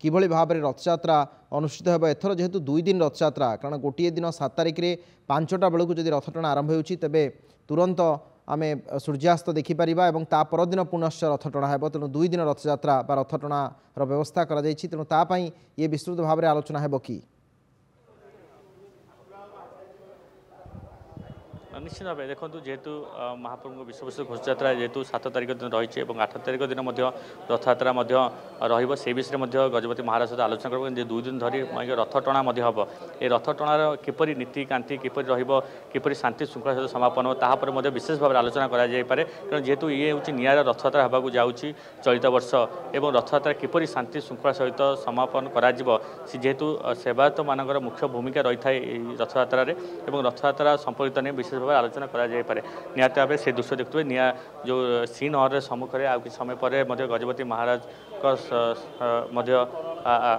किभली भाव में रथयात्रा अनुष्ठित हो एथर जेहेतु 2 दिन रथयात्रा कारण गोटे दिन 7 तारिख में 5टा बेलू जब रथटଣା आरंभ हो तेबे तुरंत आमे सूर्यास्त देखिपर और ता परदिन पुनश्च रथटଣା हो तेणु 2 दिन रथयात्रा रथटणार व्यवस्था कर तेणु तापाई ये विस्तृत भाव में आलोचना है कि निश्चित भाव देखो जेहेतु महाप्रभु विश्वप्रसिद्ध घोषयात्रा जेहेतु 7 तारिख दिन रही 8 तारिख दिन रथयात्रा से विषय में गजपति महाराज सहित आलोचना कर 2 दिन धरी रथ टणा हम ये रथ टणार किपरि नीतिकांति किपरि किपरि शांति श्रृंखला सहित समापन तापर विशेष भाव में आलोचना करारे कारण जेहेतु ये हूँ निरा रथयात्रा होगा जाऊँगी चलित वर्ष और रथयात्रा किपरि शांति श्रृंखला सहित समापन जेहेतु सेवायत मानकर मुख्य भूमिका रही है रथयात्रा रथयात्रा संपर्कित नहीं विशेष आलोचना करारे निहत भाव से दृश्य देखुए निया जो सीन हॉल सम्मुखें आ कि समय पर गजपति महाराज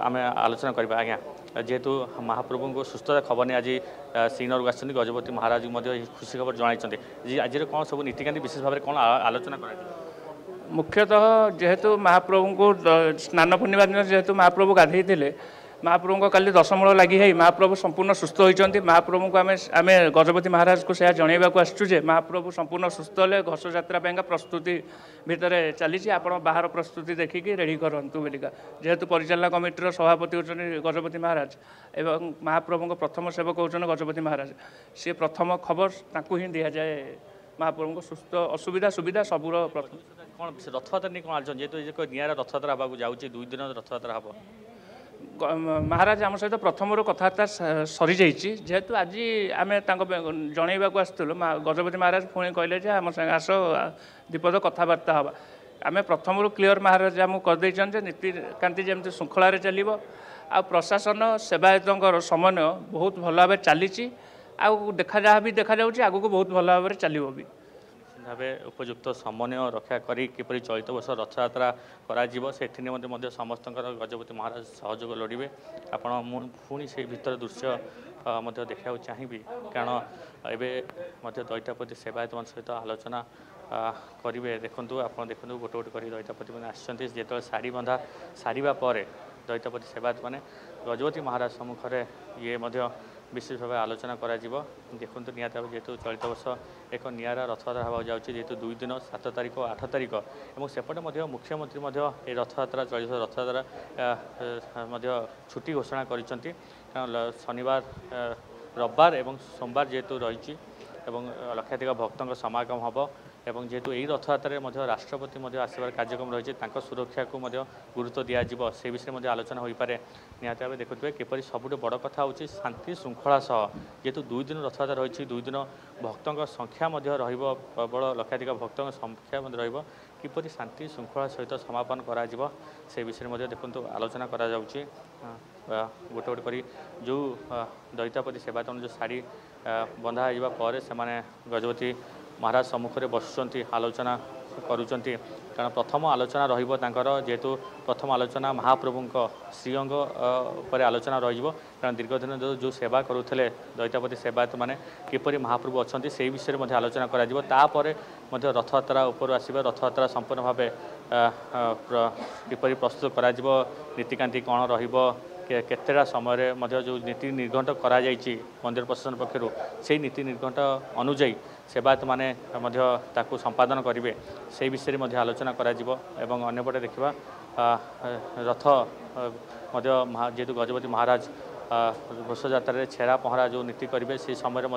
आम आलोचना करवा आज्ञा जेहेतु महाप्रभु को सुस्थता खबर नहीं आज श्रीनगर को आसछन्ति गजपति महाराज खुशी खबर जन आज कौन सब नीतिकांति विशेष भाव में कौन आलोचना कर मुख्यतः जेहेतु महाप्रभु को स्नान पूर्णिमा दिन जेहेतु महाप्रभु गाधे महाप्रभु को काली दशमूल लगी है महाप्रभु संपूर्ण सुस्थ होती महाप्रभु को आम गजपति महाराज को सह जनइबा को आसुचे महाप्रभु संपूर्ण सुस्थ हेले घोष यात्रा प्रस्तुति भितर चली आपण बाहर प्रस्तुति देखिकी रेडी करूँ बोलिका जेहेतु परिचालना कमिटर सभापति होती गजपति महाराज एवं महाप्रभु को प्रथम सेवक होती गजपति महाराज सी प्रथम खबर ताकू ही दि जाए महाप्रभु को सुस्थ असुविधा सुविधा सबूर प्रथम कौन रथयात्रा नहीं कौन जेहेतु निरा रथयात्रा होगा जाऊँगी 2 दिन रथयात्रा हम महाराज आम सहित प्रथम कथबार्ता सरी जाइए जेहेतु आज आम जनइबा को आसलु गजपति महाराज पुणी कहले आम संगे आस दीपद कथबार्ता हाँ आम प्रथम क्लीयर महाराज आमको करदे नीतिकांति जमी श्रृंखला चलो आ प्रशासन सेवायत समन्वय बहुत भल भाव चली देखा जहाँ भी देखा जाऊँगी आगू बहुत भल भाव चलो भी भाव उपयुक्त समन्वय रक्षा करी किपरि चलित वर्ष रथयात्रा करा समस्त गजपति महाराज सहयोग लोड़े आपण पुणी से भीतर दृश्य देखा चाहिए कारण एवं दैतापति सेवायत मान सहित आलोचना करेंगे देखूँ आप देखूँ गोटे गोटे कर दैतापति मैंने आसछन्ति जो शाढ़ी बंधा सारिबा पर दैतापति सेवायत मैंने गजपति महाराज सम्मुखें ये विशेष भाव आलोचना करा देखूँ निहत भाव जेहेतु चलित वर्ष एक निरा रथयात्रा होगा जाऊँगी जेहेतु 2 दिन 7 तारिख और 8 तारिख और सेपटे मुख्यमंत्री ये रथयात्रा चलित रथयात्रा छुट्टी घोषणा कर शनिवार रविवार और सोमवार जेहेतु रही लक्षाधिक भक्तों समागम हम एवं जेहेतु यही रथयात्रा राष्ट्रपति आसबार कार्यक्रम रही है सुरक्षा को गुरुत्व दिज्व से विषय आलोचना हो पारे निहत भाव देखुए किपरि सबुठ बड़ कथा हूँ शांति श्रृंखला सह जेहेतु 2 दिन रथयात्रा रही 2 दिन भक्तों संख्या प्रबल लक्षाधिक भक्तों संख्या किपरि शांति श्रृंखला सहित समापन करा से विषय में देखो आलोचना करा गोटे गोटे कर जो दैतापति सेवायत जो शाढ़ी बंधा पर से गजपति महाराज सम्मुखें बसुँच आलोचना करुँच कारण प्रथम आलोचना जेहेतु प्रथम आलोचना महाप्रभु श्रीअंग पर आलोचना कारण दीर्घ दिन जो सेवा करुले दैतापति सेवायत मैंने किपरि महाप्रभु अच्छा से विषय में आलोचना कर रथयात्रा उपर आसवे रथयात्रा संपूर्ण भाव किपरि प्रस्तुत कर नीतिकांति कौन केतेटा समय जो नीति निर्घंट करा मंदिर प्रशासन पक्षर से नीति निर्घंट अनुजाई सेवायत माने संपादन करेंगे से विषय में आलोचना करपटे देखा रथ जेहेतु गजपति महाराज घोष यात्रा छेरा पहरा जो नीति करेंगे से समय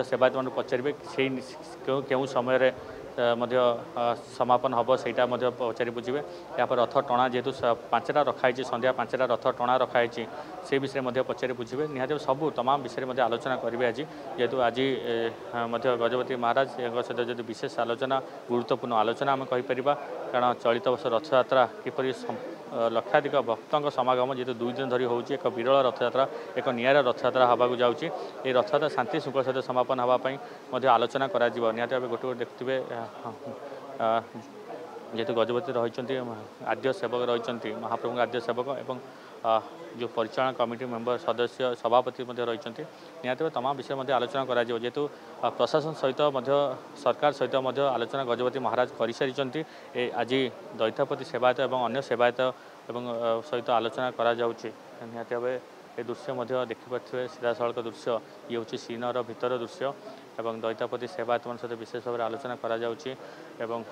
सेवायत मान पचारे से क्यों समय समापन हम सहीटा पचारि बुझे यापर रथ टणा जेहेतु 5टा रखाई संध्या 5टा रथ टणा रखाई से विषय में पचारि बुझे निहत सब तमाम विषय में आलोचना करेंगे आज जेहेतु आज गजपति महाराज सहित जो विशेष आलोचना गुरुत्वपूर्ण आलोचना आम कहीपर कारण चलित वर्ष रथयात्रा किपरि लक्षाधिक भक्तों समागम जेहेतु 2 दिन धरी होची एक विरल रथयात्रा एक निरा रथयात्रा होगा जाऊँगी ये रथयात्रा शांति श्रृंखला सहित समापन होगापी आलोचना करा निहत भाव गोटे गोटे देखुए जेहेतु गजपति रही आद्य सेवक रही महाप्रभु आद्य सेवक एवं जो परिचालन कमिटी मेंबर सदस्य सभापति रही निहत तमाम विषय में आलोचना करा जेहेतु प्रशासन सहित सरकार सहित आलोचना गजपति महाराज कर सारी आज दैतापति सेवायत और अन्य सेवायत सहित आलोचना करा जाउछि निहाती भावे ए दृश्य मध्य देखिपे सीधासख दृश्य ये हूँ सीनर भितर दृश्य एवं दैतापति सेवायत मान सहित विशेष भाव आलोचना करा जाउछि एवं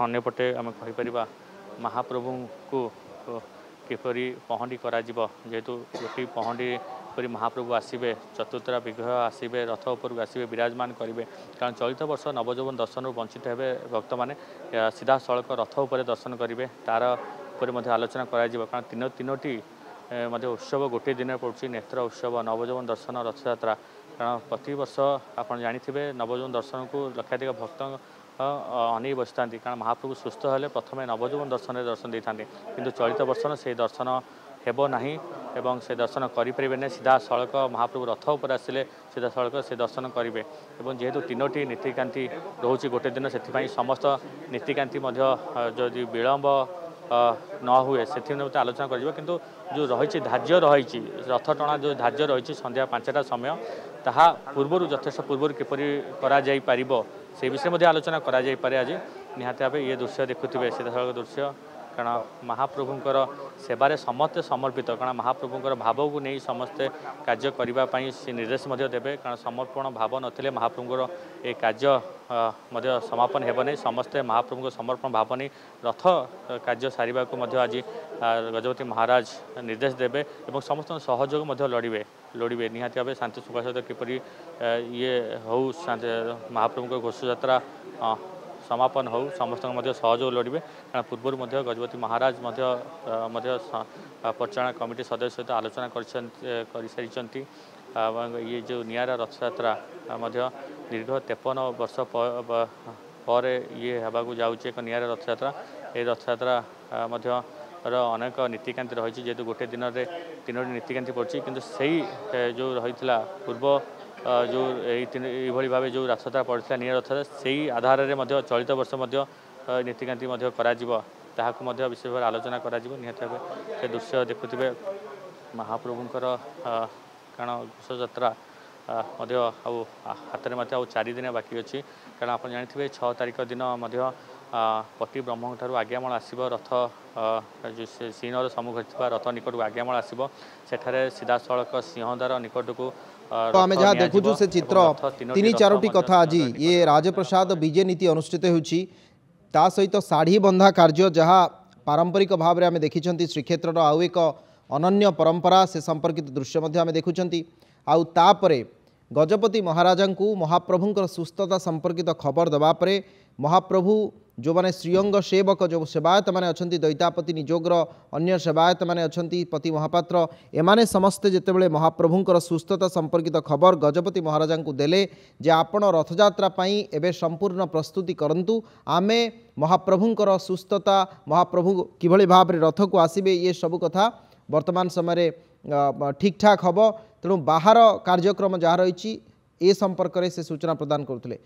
अन्यपटे आम कहीपर महाप्रभु को किपरि पहंडी करा जीव जेहेतु गोटी पहंडी परी महाप्रभु आसबे चतुर्थरा विग्रह आसबे रथ उपर आसबे विराजमान करेंगे कारण चलित वर्ष नवजौवन दर्शन वंचित हे भक्त मैंने सीधा सड़क रथ उपर दर्शन करेंगे तार उपर आलोचना कारण तीनोटी उत्सव गोटे दिन पड़ुछि नेत्र उत्सव नवजौवन दर्शन रथयात्रा कारण प्रति वर्ष आप जानी नवजौवन दर्शन को लक्षाधिक भक्त अनेक बसी था कारण महाप्रभु सुस्थ हेले प्रथम नवजौवन दर्शन दे था कि चलित वर्ष से दर्शन हेब नहीं एवं से दर्शन करें सीधा सड़क महाप्रभु रथ उपर आसिले सीधा सड़क से दर्शन करेंगे और जेहेतु तीनोटी नीतिकांति रोचे गोटे दिन से समस्त नीतिकांति जदि विलम्ब न हुए से आलोचना कर किंतु जो रही धार्य रही रथ टणा जो धार्य रही संध्या 5टा समय ताहा पूर्वर यथेष पूर्वर किपरि करा जाई पारिबो से विषय में आलोचना करा जाई पारे आज निहाती भाव ये दृश्य देखुवे सीधासख दृश्य कारण महाप्रभुंकर सेवारे समस्ते समर्पित कारण महाप्रभुंकर भाव को नहीं समस्ते कार्य करने से निर्देश देवे कारण समर्पण भाव नथिले महाप्रभुंकर ए कार्य समापन हेब नहीं समस्ते महाप्रभु समर्पण भाव नहीं रथ कार्य सारिबा को आज गजपति महाराज निर्देश देवे और समस्त सहयोग लोड़े निहाती भाव शांति सुखा सहित किपरि ये हो महाप्रभुंकर घोषयात्रा समापन हो समस्त सहयोग लोड़े कारण पूर्व गजपति महाराज परिचालना कमिटी सदस्य सहित आलोचना कर सारी ये जो नियारा रथयात्रा दीर्घ 53 वर्ष पर ये होगा जाऊँगी एक नियारा रथयात्रा ये रथयात्रा अनेक नीतिकांति रही जेहेतु गोटे दिन में 3टी नीतिकांति पड़ी किंतु सही जो रही पूर्व जो ये भाव जो रथयात्रा पड़ता निया रथयात्रा से आधार में चलित वर्ष नीतिकांति ताकू विशेष भाव आलोचना करा निहत भाव से दृश्य देखुवे महाप्रभुंकर कारण घोषयात्रा हाथ में 4 दिन बाकी अच्छी कारण आप जानते 6 तारीख दिन पटी ब्रह्म ठार आज्ञामाल आसब रथ जो सीनर सम्मुख रथ निकट को आज्ञामाल आसब सेठारे सीधा सड़क सिंहदार निकट को तो आम जहाँ देखु से चित्र 3-4टी कथा आज ये राजप्रसाद विजय नीति अनुष्ठित होती सहित शाढ़ी बंधा कार्य जहाँ पारंपरिक भाव में आम देखी श्रीक्षेत्र आउ एक अनन्य परंपरा से संपर्कित दृश्य आम देखुं आउ तापरे गजपति महाराजा को महाप्रभुंकर सुस्थता संपर्कित खबर देवापर महाप्रभु जो माने श्रीअंग सेवक जो सेवायत माने अछंती दैतापति निजोग्र अन्य सेवायत माने अछंती पति महापात्र एमाने समस्ते जेतेबेले महाप्रभुंकर सुस्थता संपर्कित खबर गजपति महाराजा को देले जे आपण रथयात्रा पाई एबे संपूर्ण प्रस्तुति करंतु आमे महाप्रभुंकर सुस्थता महाप्रभु किभଳି भाव रथ को आसीबे ये सब कथा वर्तमान समय ठीक ठाक हम तेणु बाहर कार्यक्रम जहाँ रही ए संपर्क में से सूचना प्रदान करुले।